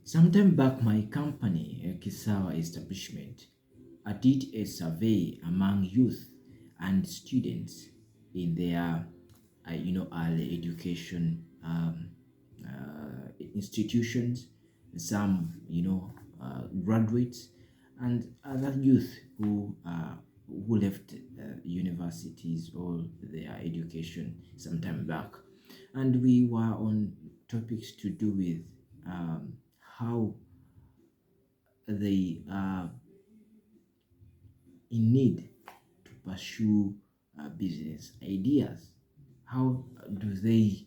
Sometime back, my company, Kisawa establishment, did a survey among youth and students in their, early education institutions. Some, graduates, and other youth who left universities or their education sometime back, and we were on topics to do with how they are in need to pursue business ideas. How do they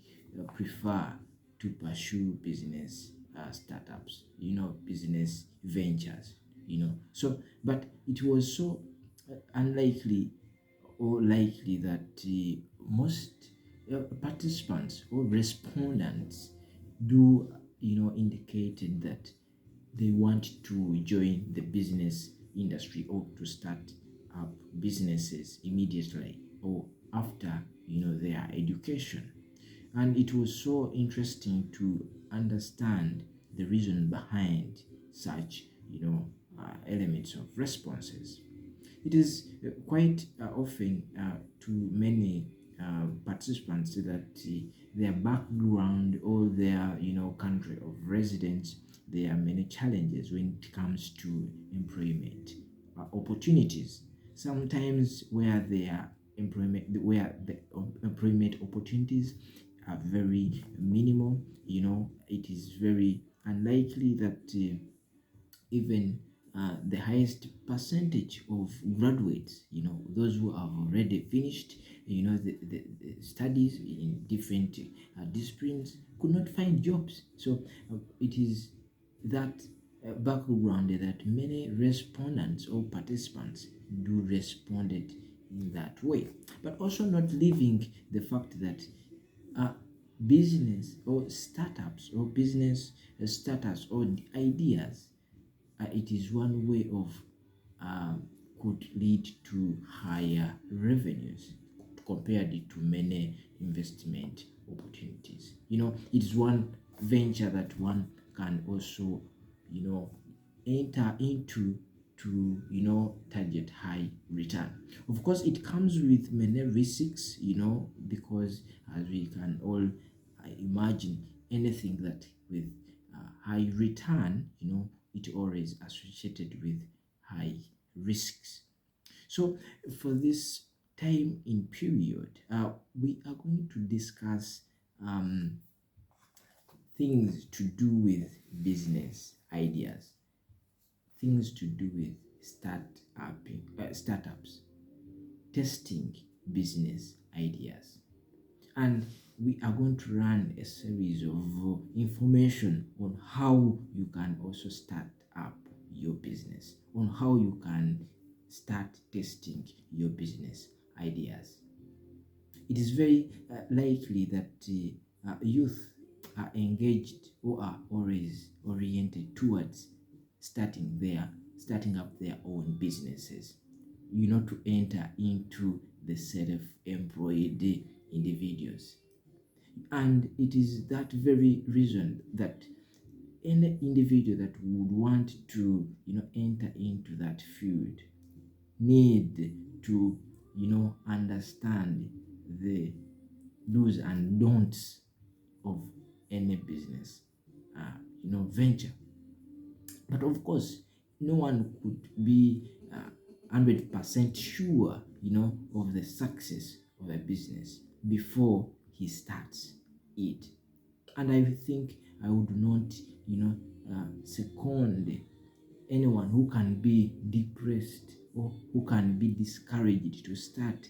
prefer to pursue business startups, business ventures, So, but it was so unlikely or likely that most participants or respondents do, indicated that they want to join the business industry or to start up businesses immediately or after, their education. And it was so interesting to understand the reason behind such, elements of responses. It is quite often to many participants that their background or their, country of residence, there are many challenges when it comes to employment opportunities. Sometimes where the employment opportunities are very minimal, it is very unlikely that even the highest percentage of graduates, those who have already finished, the studies in different disciplines, could not find jobs. So it is that background that many respondents or participants do responded in that way, but also not leaving the fact that uh, business or startups or business startups or ideas, it is one way of uh, could lead to higher revenues compared to many investment opportunities. It is one venture that one can also, you know, enter into to, target high return. Of course, it comes with many risks, because as we can all imagine, anything that with high return, it always associated with high risks. So for this time in period, we are going to discuss um, things to do with business ideas, things to do with startups, testing business ideas. And we are going to run a series of information on how you can also start up your business, on how you can start testing your business ideas. It is very likely that youth are engaged or are always oriented towards starting up their own businesses, to enter into the self-employed individuals. And it is that very reason that any individual that would want to, enter into that field need to, understand the do's and don'ts of any business, venture. But of course, no one could be 100% sure, of the success of a business before he starts it. And I think I would not, second anyone who can be depressed or who can be discouraged to start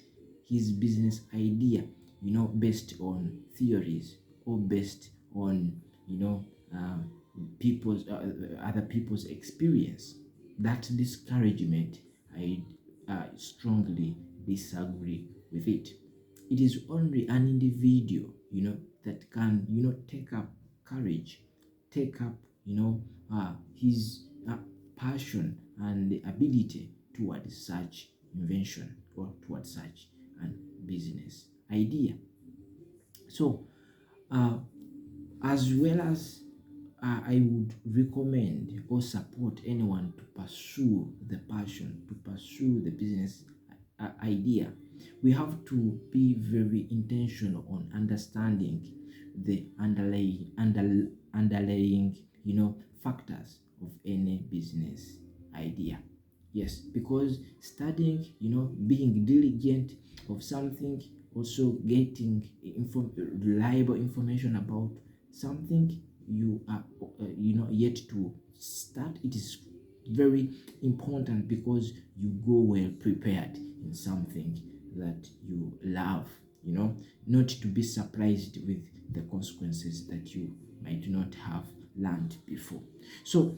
his business idea, based on theories or based on, people's other people's experience. That discouragement, I strongly disagree with it. It is only an individual, that can, take up courage, take up, his passion and the ability towards such invention or towards such an business idea. So, as well as I would recommend or support anyone to pursue the passion, to pursue the business idea. We have to be very intentional on understanding the underlying factors of any business idea. Yes, because studying, being diligent of something, also getting reliable information about something you are yet to start, it is very important because you go well prepared in something that you love, not to be surprised with the consequences that you might not have learned before. So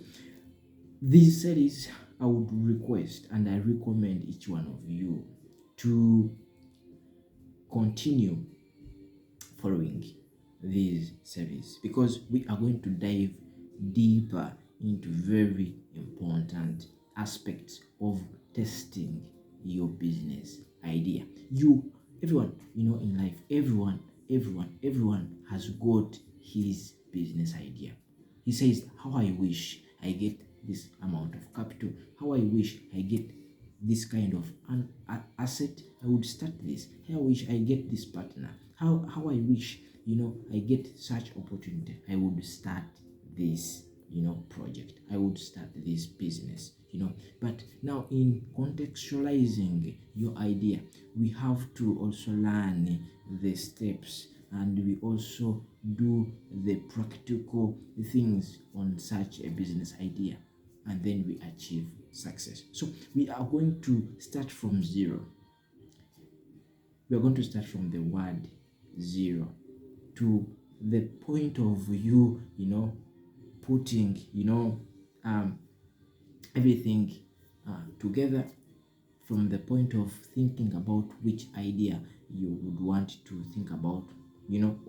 this series, I would request and I recommend each one of you to continue following this series, because we are going to dive deeper into very important aspects of testing your business idea. Everyone, in life, everyone has got his business idea. He says, how I wish I get this amount of capital, how I wish I get this kind of an asset, I would start this. How I wish I get this partner, how I wish I get such opportunity, I would start this project, I would start this business. But now, in contextualizing your idea, we have to also learn the steps, and we also do the practical things on such a business idea, and then we achieve success. So we are going to start from zero. We are going to start from the word zero to the point of you, putting, everything together, from the point of thinking about which idea you would want to think about.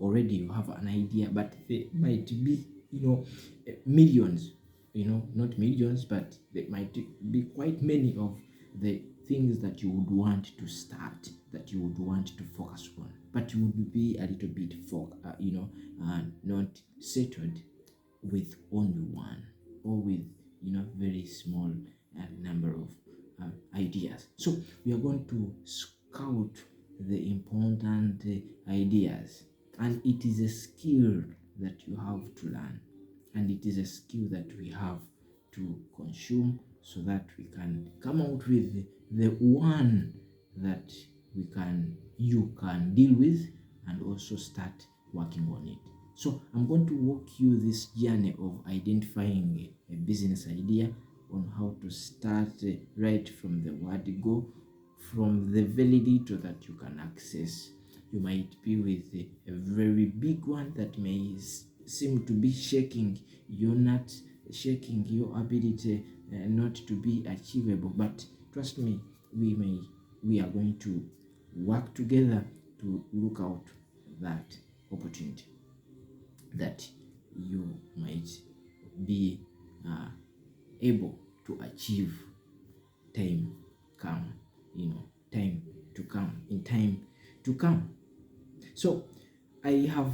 Already you have an idea, but there might be, millions, not millions, but there might be quite many of the things that you would want to start, that you would want to focus on, but you would be a little bit not settled with only one, or with very small number of ideas. So we are going to scout the important ideas, and it is a skill that you have to learn, and it is a skill that we have to consume, so that we can come out with the one that you can deal with, and also start working on it. So I'm going to walk you this journey of identifying a business idea, on how to start right from the word go, from the very little that you can access. You might be with a very big one that may seem to be shaking your nut, shaking your ability not to be achievable. But trust me, we are going to work together to look out that opportunity that you might be able to achieve. Time come, time to come, in time to come. So I have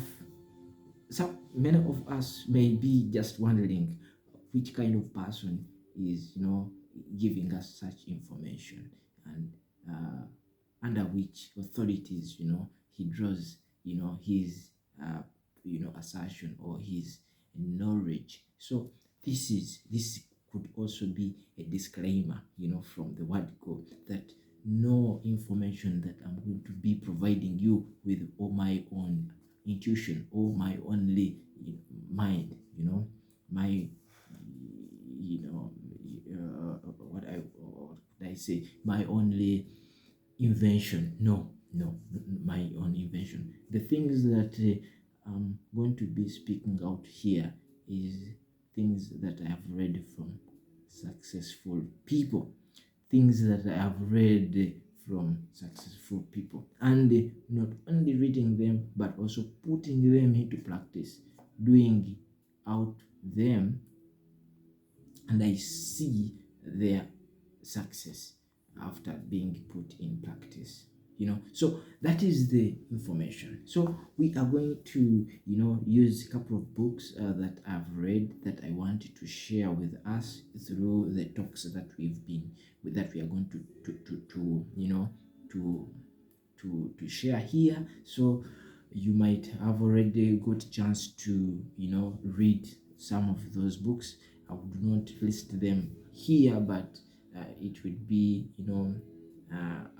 many of us may be just wondering which kind of person is giving us such information, and under which authorities he draws his assertion or his knowledge. So this could also be a disclaimer from the word go, that no information that I'm going to be providing you with, or my own intuition, or my only mind, my what I say, my only invention. No, my own invention. The things that I'm going to be speaking out here is things that I have read from successful people, things that I have read from successful people, and not only reading them, but also putting them into practice, doing out them, and I see their success after being put in practice. So that is the information. So we are going to use a couple of books that I've read that I wanted to share with us through the talks that that we are going to to share here. So you might have already got a chance to read some of those books. I would not list them here, but it would be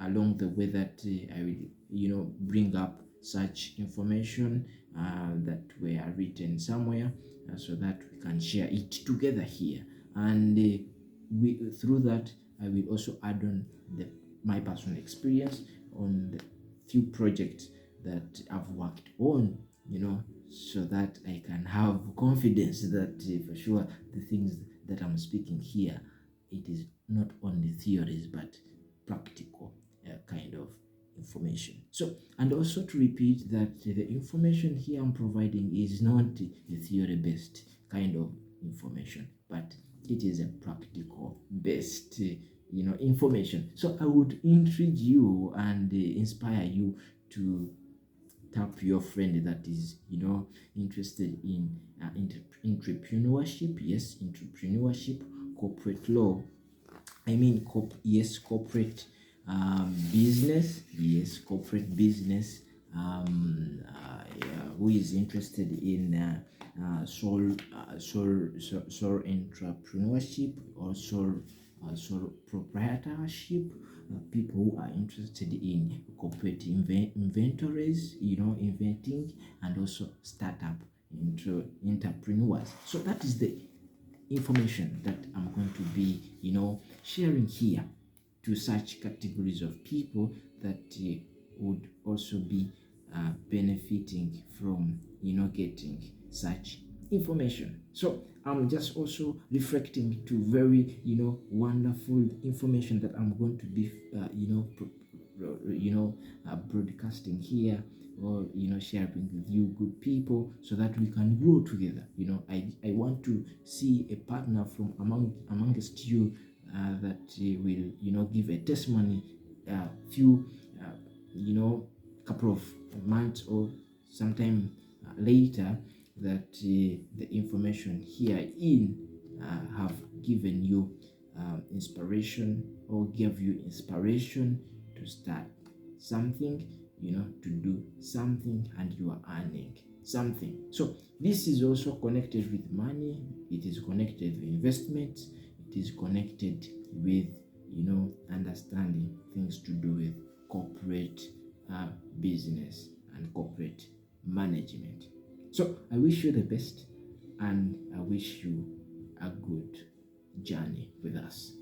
along the way that I will bring up such information that were written somewhere, so that we can share it together here. And we through that I will also add on my personal experience on the few projects that I've worked on, so that I can have confidence that for sure the things that I'm speaking here, it is not only theories but practical kind of information. So, and also to repeat that the information here I'm providing is not a theory based kind of information, but it is a practical based information. So I would intrigue you and inspire you to tap your friend that is interested in entrepreneurship. Yes, entrepreneurship, corporate law, yes, corporate business. Yes, corporate business. Yeah, who is interested in sole entrepreneurship or sole proprietorship. People who are interested in corporate inventories, inventing, and also startup into entrepreneurs. So that is the information that I'm going to be, sharing here to such categories of people that would also be benefiting from, getting such information. So I'm just also reflecting to very, wonderful information that I'm going to be, broadcasting here, or sharing with you good people, so that we can grow together. I want to see a partner from amongst you that will give a testimony few couple of months or sometime later, that the information here in have given you inspiration, or give you inspiration to start something, to do something, and you are earning something. So this is also connected with money, it is connected with investments, it is connected with understanding things to do with corporate business and corporate management. So I wish you the best, and I wish you a good journey with us.